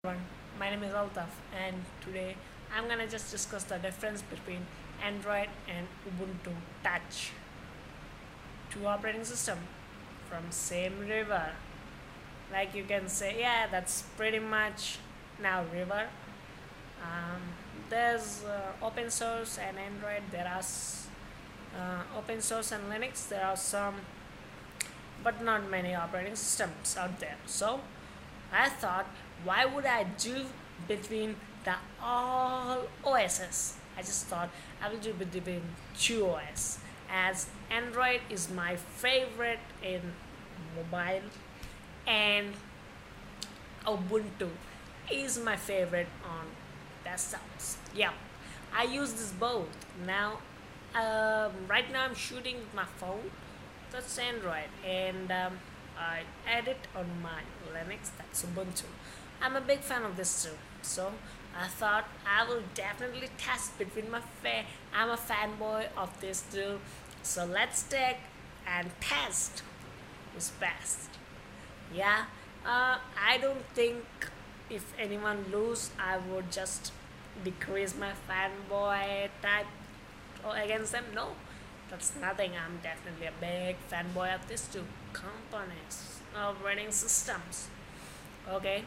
Everyone, my name is Altaf, and today I'm gonna just discuss the difference between Android and Ubuntu Touch, two operating system from same river. Like you can say, yeah, that's pretty much now river. Um, there's open source and Android. There are open source and Linux. There are some, but not many operating systems out there. So I thought, why would I do between the all OSs? I just thought I will do between two OS, as Android is my favorite in mobile and Ubuntu is my favorite on desktops. Yeah, I use this both now. Right now I'm shooting with my phone. That's Android, and I edit on my Linux. That's Ubuntu. I'm a big fan of this too. So I thought I will definitely test between I'm a fanboy of this too. So let's take and test who's best. Yeah, I don't think if anyone lose, I would just decrease my fanboy type against them. No, that's nothing. I'm definitely a big fanboy of these two companies operating systems. Okay,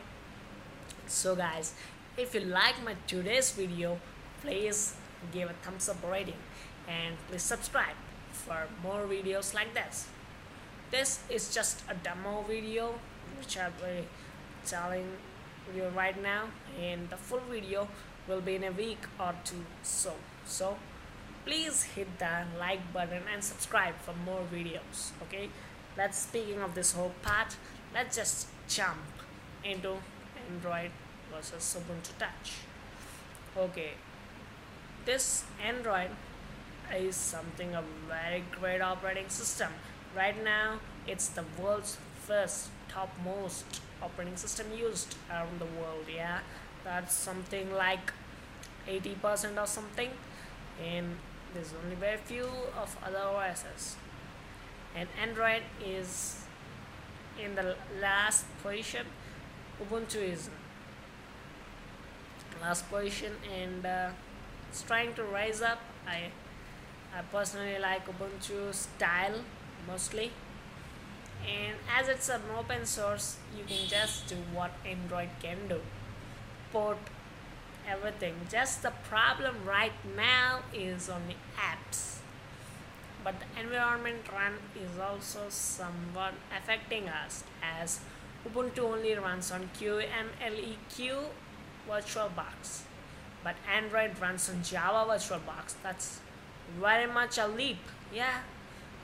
so guys, if you like my today's video, please give a thumbs up rating and please subscribe for more videos like this. This is just a demo video which I'll be telling you right now, and the full video will be in a week or two. So please hit the like button and subscribe for more videos. Okay, let's speaking of this whole part, let's just jump into Android versus Ubuntu Touch. Okay, this Android is something a very great operating system. Right now, it's the world's first topmost operating system used around the world. Yeah, that's something like 80% or something, and there's only very few of other OSs. And Android is in the last position. Ubuntu is last position, and it's trying to rise up. I personally like Ubuntu style mostly, and as it's an open source, you can just do what Android can do, port everything. Just the problem right now is on the apps, but the environment run is also somewhat affecting us, as Ubuntu only runs on QMLEQ VirtualBox, but Android runs on Java VirtualBox. That's very much a leap. Yeah,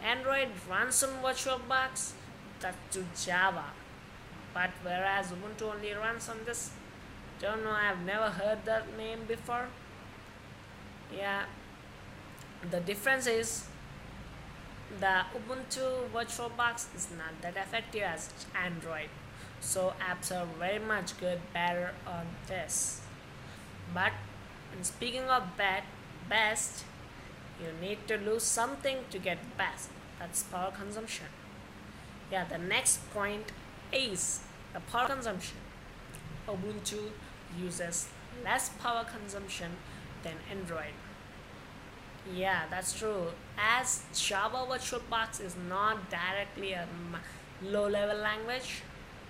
Android runs on VirtualBox, that's to Java, but whereas Ubuntu only runs on this. Don't know, I've never heard that name before. Yeah, the difference is the Ubuntu VirtualBox is not that effective as Android, so apps are very much good better on this. But in speaking of best, you need to lose something to get best. That's power consumption. Yeah, the next point is the power consumption. Ubuntu uses less power consumption than Android. Yeah, that's true. As Java VirtualBox is not directly a low level language,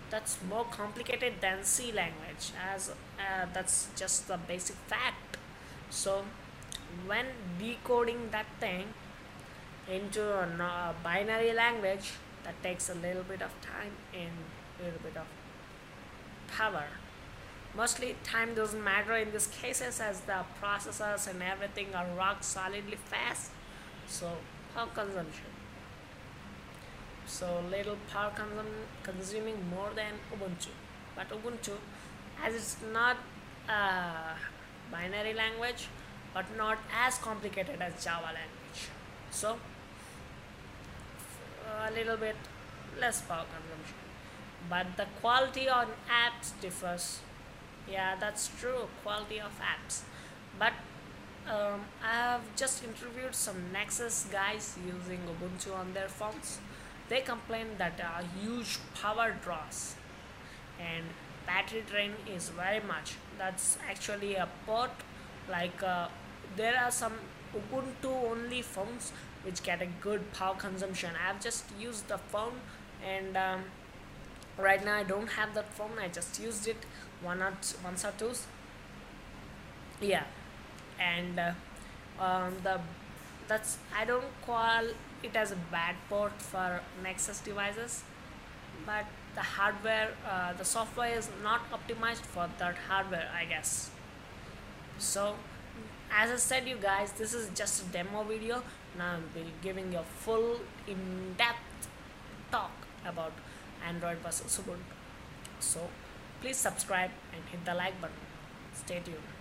that's more complicated than C language, as that's just the basic fact. So when decoding that thing into a binary language, that takes a little bit of time and a little bit of power. Mostly time doesn't matter in these cases, as the processors and everything are rock solidly fast. So power consumption. So little power consuming more than Ubuntu. But Ubuntu, as it's not a binary language, but not as complicated as Java language. So a little bit less power consumption. But the quality on apps differs. Yeah, that's true, quality of apps. But I've just interviewed some Nexus guys using Ubuntu on their phones. They complain that there are huge power draws, and battery drain is very much. That's actually a port. Like there are some Ubuntu only phones which get a good power consumption. I've just used the phone, and right now I don't have that phone. I just used it once or two. Yeah, and the that's I don't call it as a bad port for Nexus devices, but the software is not optimized for that hardware, I guess. So as I said, you guys, this is just a demo video. Now I'll be giving you a full in-depth talk about Android versus Ubuntu. So please subscribe and hit the like button. Stay tuned.